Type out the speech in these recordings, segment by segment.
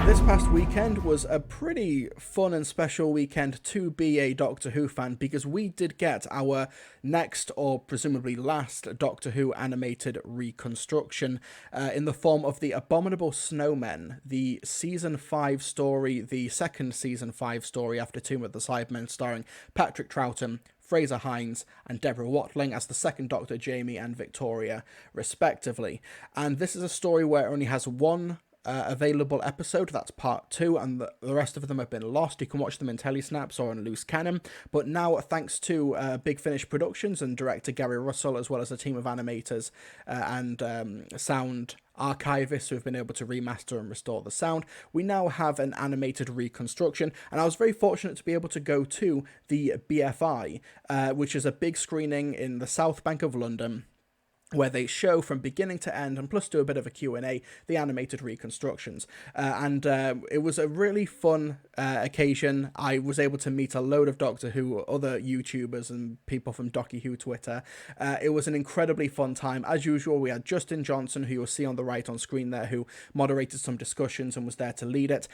This past weekend was a pretty fun and special weekend to be a Doctor Who fan because we did get our next or presumably last Doctor Who animated reconstruction in the form of the Abominable Snowmen, the season 5 story, the second season 5 story after Tomb of the Cybermen, starring Patrick Troughton, Fraser Hines and Deborah Watling as the second Doctor, Jamie and Victoria, respectively. And this is a story where it only has one available episode, that's part 2, and the rest of them have been lost. You can watch them in Telesnaps or on Loose Cannon, but now thanks to Big Finish Productions and director Gary Russell, as well as a team of animators and sound archivists who have been able to remaster and restore the sound, we now have an animated reconstruction. And I was very fortunate to be able to go to the BFI, which is a big screening in the South Bank of London, where they show from beginning to end, and plus do a bit of a Q&A, the animated reconstructions. It was a really fun occasion. I was able to meet a load of Doctor Who, other YouTubers and people from Docky Who Twitter. It was an incredibly fun time. As usual, we had Justin Johnson, who you'll see on the right on screen there, who moderated some discussions and was there to lead it.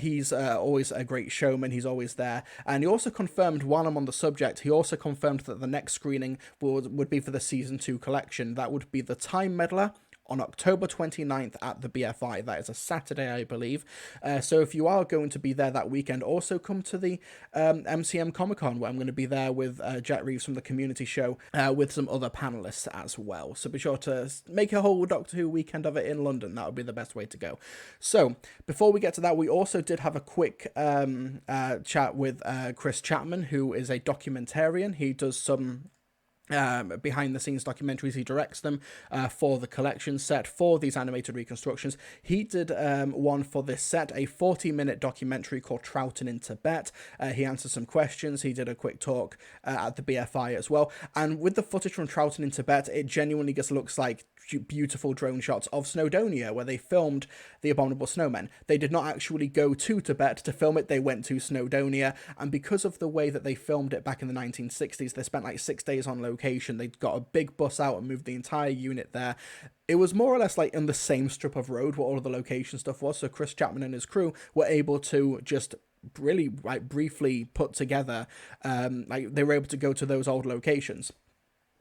He's always a great showman. He's always there. And he also confirmed, while I'm on the subject, he also confirmed that the next screening would be for the Season 2 collection. That would be the Time Meddler on October 29th at the BFI. That is a Saturday, I believe. So if you are going to be there that weekend, also come to the MCM Comic Con, where I'm going to be there with Jet Reeves from the Community Show, with some other panelists as well. So be sure to make a whole Doctor Who weekend of it in London. That would be the best way to go. So before we get to that, we also did have a quick chat with Chris Chapman, who is a documentarian. He does some behind the scenes documentaries. He directs them for the collection set for these animated reconstructions. He did one for this set, a 40-minute documentary called Troughton in Tibet. He answered some questions. He did a quick talk at the BFI as well. And with the footage from Troughton in Tibet, it genuinely just looks like beautiful drone shots of Snowdonia, where they filmed the Abominable Snowmen. They did not actually go to Tibet to film it. They went to Snowdonia, and because of the way that they filmed it back in the 1960s, they spent like 6 days on location. They got a big bus out and moved the entire unit there. It was more or less like in the same strip of road where all of the location stuff was, so Chris Chapman and his crew were able to just really briefly put together, they were able to go to those old locations.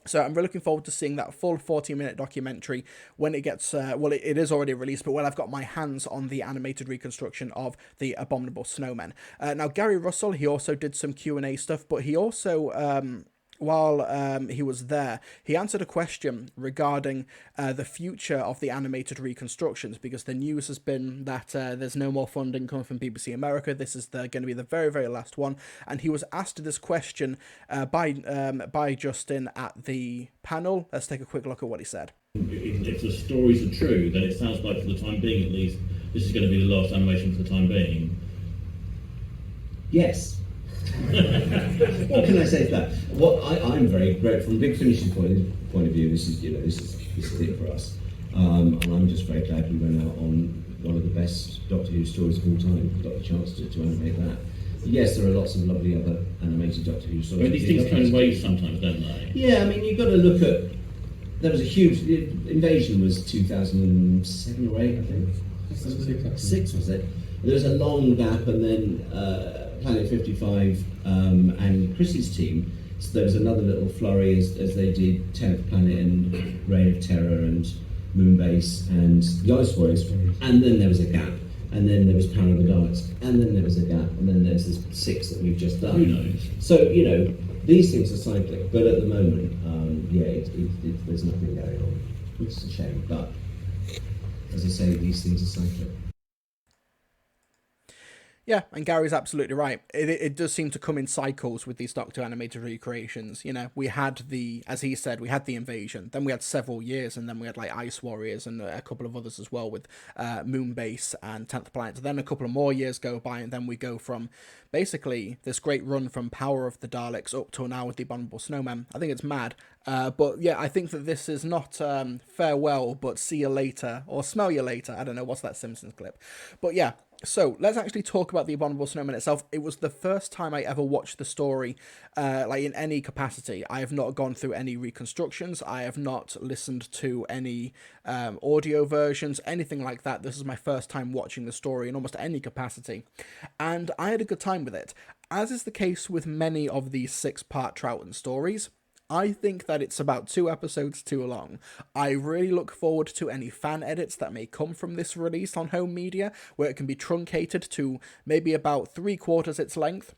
So I'm really looking forward to seeing that full 40-minute documentary when it gets, it is already released, but when I've got my hands on the animated reconstruction of the Abominable Snowmen. Now, Gary Russell, he also did some Q&A stuff, but he also, while he was there, he answered a question regarding the future of the animated reconstructions, because the news has been that there's no more funding coming from BBC America. This is going to be the very, very last one. And he was asked this question by Justin at the panel. Let's take a quick look at what he said. If the stories are true, then it sounds like, for the time being at least, this is going to be the last animation for the time being. Yes. What can I say to that? I'm very grateful from Big Finish's point of view. This is it for us, and I'm just very glad we went out on one of the best Doctor Who stories of all time. Got the chance to animate that. But yes, there are lots of lovely other animated Doctor Who stories. But these things turn waves sometimes, don't they? Yeah, I mean, you've got to look at. There was a huge Invasion was 2007 or 8, I think. 6 was it? There was a long gap, and then. Planet 55 and Chris's team, so there was another little flurry as they did 10th Planet and Reign of Terror and Moonbase and the Ice Warriors, and then there was a gap, and then there was Power of the Daleks, and then there was a gap, and then there's this 6 that we've just done. Who knows? So, these things are cyclic, but at the moment, there's nothing going on, which is a shame, but as I say, these things are cyclic. Yeah, and Gary's absolutely right. It does seem to come in cycles with these Doctor animated recreations. We had as he said, we had the Invasion, then we had several years, and then we had like Ice Warriors and a couple of others as well with Moonbase and 10th Planet. Then a couple of more years go by, and then we go from basically this great run from Power of the Daleks up till now with the Abominable Snowmen. I think it's mad. But yeah, I think that this is not farewell, but see you later, or smell you later. I don't know, what's that Simpsons clip? But yeah, So let's actually talk about the Abominable Snowmen itself. It was the first time I ever watched the story, like in any capacity. I have not gone through any reconstructions. I have not listened to any audio versions, anything like that. This is my first time watching the story in almost any capacity, and I had a good time with it. As is the case with many of these 6-part Troughton stories, I think that it's about 2 episodes too long. I really look forward to any fan edits that may come from this release on home media, where it can be truncated to maybe about 3/4 its length.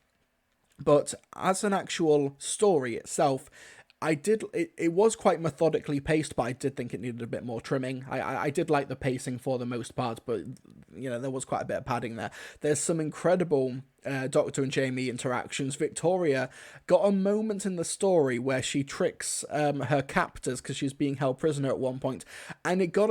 But as an actual story itself, it was quite methodically paced, but I did think it needed a bit more trimming. I did like the pacing for the most part, but there was quite a bit of padding there. There's some incredible Doctor and Jamie interactions. Victoria got a moment in the story where she tricks her captors because she's being held prisoner at one point, and it got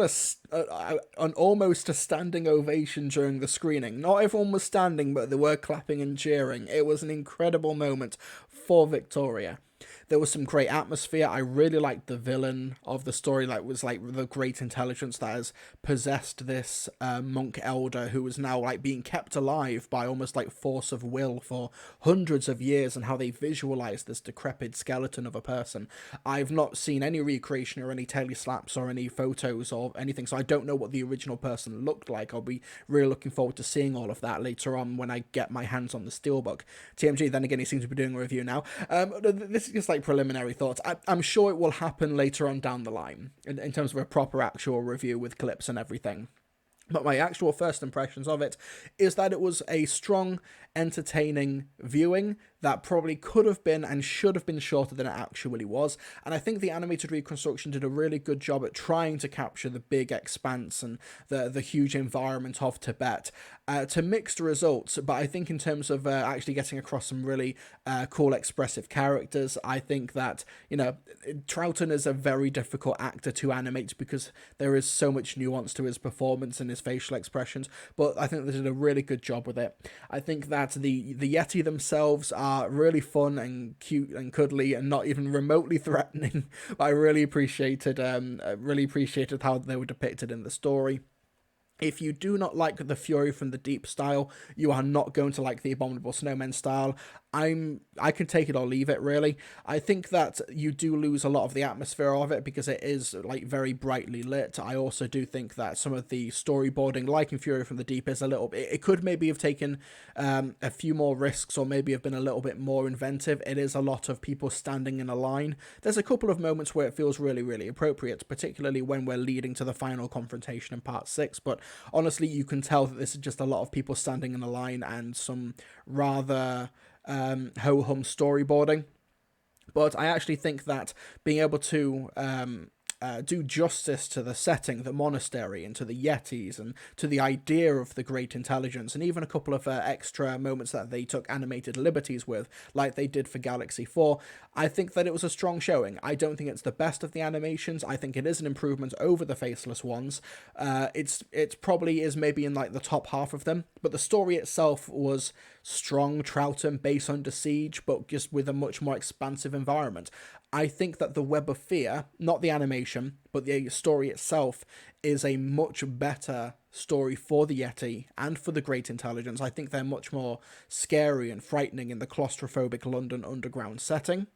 an almost a standing ovation during the screening. Not everyone was standing, but they were clapping and cheering. It was an incredible moment for Victoria. There was some great atmosphere. I really liked the villain of the story, was like the great intelligence that has possessed this monk elder who is now like being kept alive by almost like force of will for hundreds of years, and how they visualize this decrepit skeleton of a person. I've not seen any recreation or any teleslaps or any photos or anything, so I don't know what the original person looked like. I'll be really looking forward to seeing all of that later on when I get my hands on the steelbook. TMG, then again, he seems to be doing a review now. This is just like preliminary thoughts. I'm sure it will happen later on down the line in terms of a proper actual review with clips and everything. But my actual first impressions of it is that it was a strong, entertaining viewing that probably could have been and should have been shorter than it actually was. And I think the animated reconstruction did a really good job at trying to capture the big expanse and the huge environment of Tibet to mixed results. But I think in terms of actually getting across some really cool, expressive characters, I think that, Troughton is a very difficult actor to animate because there is so much nuance to his performance and his facial expressions. But I think they did a really good job with it. I think that the Yeti themselves are really fun and cute and cuddly and not even remotely threatening. I really appreciated how they were depicted in the story. If you do not like the Fury from the Deep style, you are not going to like the Abominable Snowmen style. I can take it or leave it, really. I think that you do lose a lot of the atmosphere of it because it is like very brightly lit. I also do think that some of the storyboarding, like in Fury from the Deep, is a little bit. It could maybe have taken a few more risks or maybe have been a little bit more inventive. It is a lot of people standing in a line. There's a couple of moments where it feels really, really appropriate, particularly when we're leading to the final confrontation in part 6. But honestly, you can tell that this is just a lot of people standing in a line and some rather ho-hum storyboarding. But I actually think that being able to do justice to the setting, the monastery, and to the Yetis, and to the idea of the great intelligence, and even a couple of extra moments that they took animated liberties with, like they did for Galaxy 4, I think that it was a strong showing. I don't think it's the best of the animations. I think it is an improvement over the faceless ones. It probably is maybe in like the top half of them, but the story itself was strong Troughton base under siege, but just with a much more expansive environment. I think that the Web of Fear, not the animation, but the story itself, is a much better story for the Yeti and for the Great Intelligence. I think they're much more scary and frightening in the claustrophobic London underground setting.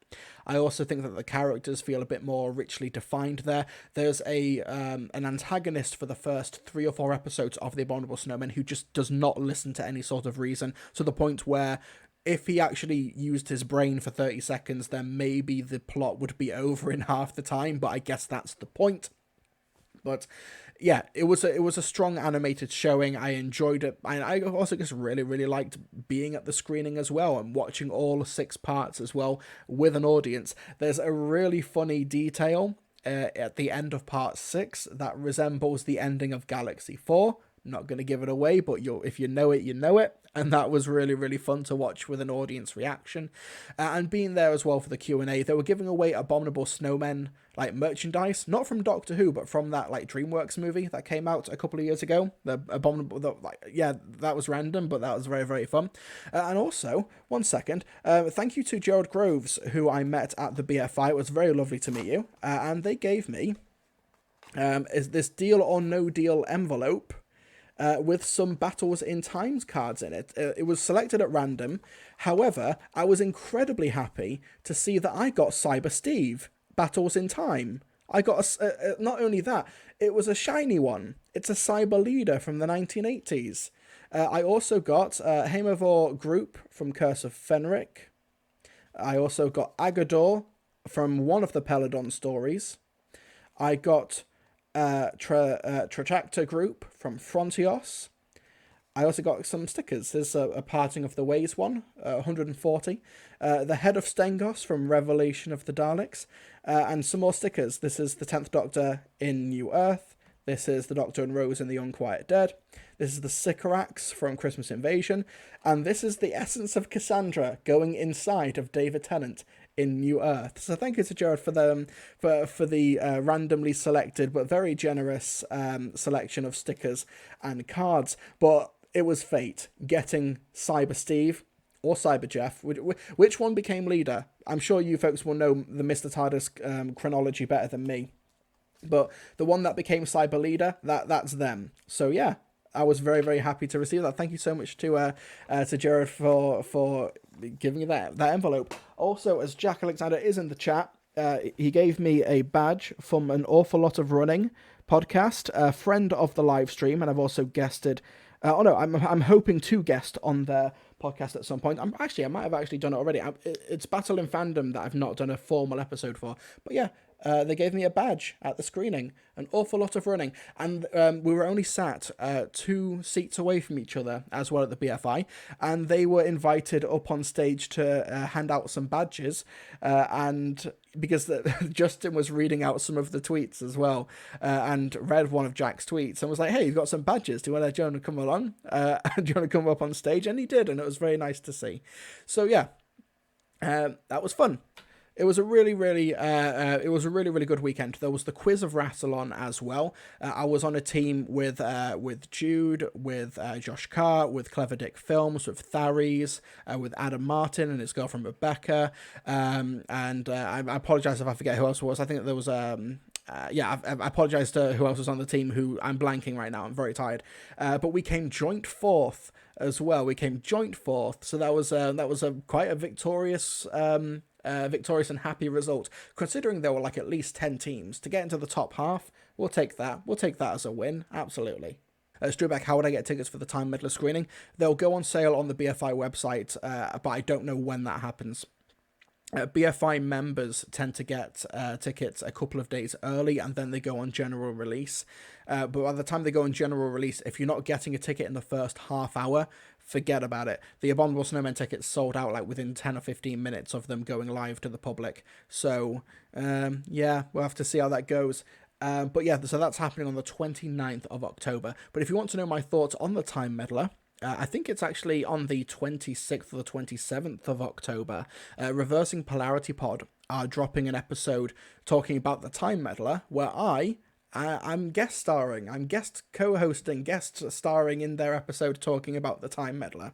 I also think that the characters feel a bit more richly defined there. There's an antagonist for the first 3 or 4 episodes of The Abominable Snowmen who just does not listen to any sort of reason, to the point where if he actually used his brain for 30 seconds, then maybe the plot would be over in half the time, but I guess that's the point. But yeah, it was a strong animated showing. I enjoyed it. I also just really, really liked being at the screening as well and watching all 6 parts as well with an audience. There's a really funny detail at the end of part 6 that resembles the ending of Galaxy 4. Not going to give it away, but if you know it, you know it. And that was really, really fun to watch with an audience reaction. And being there as well for the Q&A, they were giving away Abominable Snowmen like merchandise, not from Doctor Who, but from that like DreamWorks movie that came out a couple of years ago. That was random, but that was very, very fun. And also, one second, thank you to Gerald Groves, who I met at the BFI. It was very lovely to meet you. And they gave me is this Deal or No Deal envelope with some Battles in Times cards in it. It was selected at random. However, I was incredibly happy to see that I got Cyber Steve, Battles in Time. I got not only that, it was a shiny one. It's a cyber leader from the 1980s. I also got Haemavor Group from Curse of Fenric. I also got Agador from one of the Peladon stories. I got Trajector Group from Frontios. I also got some stickers. There's a Parting of the Ways one, 140. The Head of Stengos from Revelation of the Daleks. And some more stickers. This is the 10th Doctor in New Earth. This is the Doctor and Rose in the Unquiet Dead. This is the Sycorax from Christmas Invasion. And this is the Essence of Cassandra going inside of David Tennant in New Earth. So thank you to Jared for the randomly selected but very generous selection of stickers and cards. But it was fate getting Cyber Steve or Cyber Jeff. Which one became leader? I'm sure you folks will know the Mr. TARDIS chronology better than me. But the one that became Cyber Leader, that's them. So yeah, I was very, very happy to receive that. Thank you so much to Jared for giving me that envelope. Also, as Jack Alexander is in the chat, he gave me a badge from An Awful Lot of Running podcast, a friend of the live stream, and I've also guested. I'm hoping to guest on their podcast at some point. I might have actually done it already. It's Battle in Fandom that I've not done a formal episode for. But yeah, they gave me a badge at the screening. An Awful Lot of Running. And we were only sat 2 seats away from each other as well at the BFI. And they were invited up on stage to hand out some badges. And because Justin was reading out some of the tweets as well, and read one of Jack's tweets and was like, hey, you've got some badges. Do you want to come along? Do you want to come up on stage? And he did, and it was very nice to see. So yeah, that was fun. It was a really, really good weekend. There was the Quiz of Rassilon as well. I was on a team with Jude, with Josh Carr, with Clever Dick Films, with Tharies, with Adam Martin and his girlfriend Rebecca. And I apologize if I forget who else it was. I think there was I apologize to who else was on the team who I'm blanking right now. I'm very tired. But we came joint 4th as well. We came joint 4th, so that was quite a victorious and happy result, considering there were like at least 10 teams. To get into the top half, we'll take that as a win, absolutely. Strubeck, how would I get tickets for the Time Meddler screening? They'll go on sale on the BFI website, but I don't know when that happens. BFI members tend to get tickets a couple of days early, and then they go on general release. But by the time they go on general release, if you're not getting a ticket in the first half hour, forget about it. The Abominable Snowmen tickets sold out like within 10 or 15 minutes of them going live to the public. So, yeah, we'll have to see how that goes. But yeah, so that's happening on the 29th of October. But if you want to know my thoughts on the Time Meddler, I think it's actually on the 26th or the 27th of October. Reversing Polarity Pod are dropping an episode talking about the Time Meddler, where I'm guest starring. I'm guest co-hosting, guest starring in their episode talking about the Time Meddler.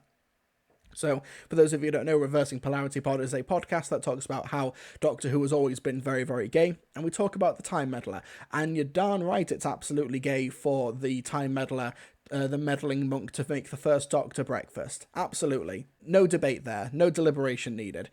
So, for those of you who don't know, Reversing Polarity Pod is a podcast that talks about how Doctor Who has always been very, very gay, and we talk about the Time Meddler. And you're darn right it's absolutely gay for the Time Meddler, the meddling monk, to make the first Doctor breakfast. Absolutely. No debate there. No deliberation needed.